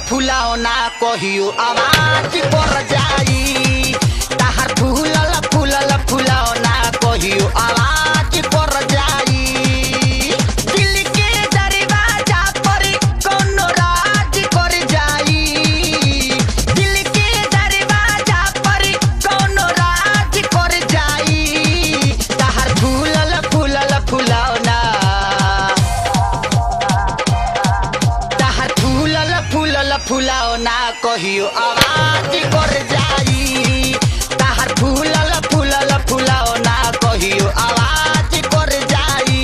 फुलावना कहियो आवाज पर जाई ताहर फूलल फूलल फुलावना कहियो आवाज पर जाई दिल के दरवाजा पर कोनो राज कर जाई दिल के दरवाजा पर कोनो राज कर जाई ताहर फूलल फूलल फुलावना फुलावना कहियो आवाज कर जाई ताहर फूलल फूलल फुलावना कहियो आवाज कर जाई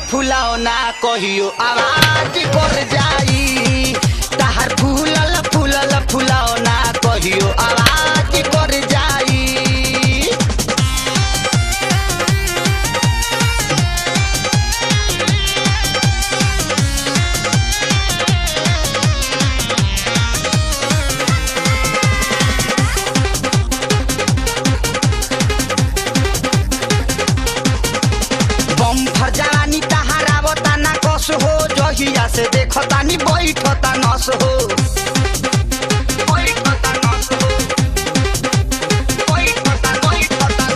फुलावना कहियो आवाज कर जाई ताहर फूलल फूलल फुलावना कहियो आवाज कर जाई बम फर जवानी तहारावता ना कस हो जहिया से देखतानी बैठता नस हो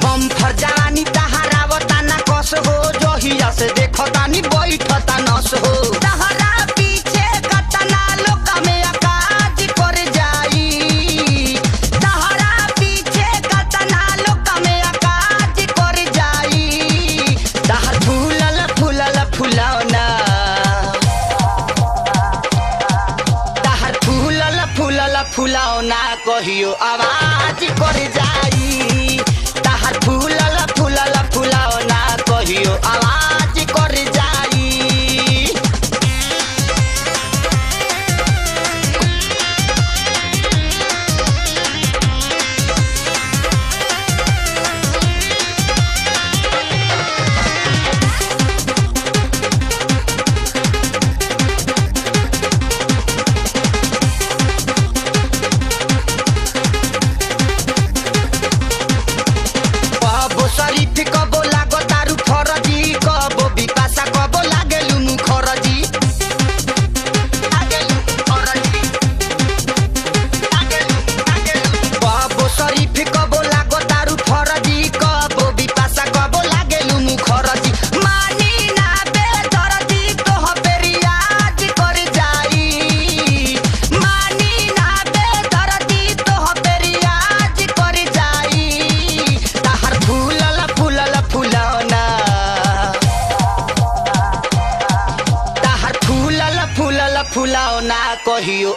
बम फर जवानी तहारावता ना कस हो जहिया से देखतानी बैठता नस हो तहरा पीछे कतना लोग में आकाज कर जाई तहरा पीछे कतना लोग में आकाज कर जाई ताहर फूलल फूलल फुलावना ताहर फूलल फूलल फुलावना कहियो आवाज कर जाई ताहर फूलल फूलल फुलावना कहियो आवाज कर जाई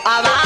आवाज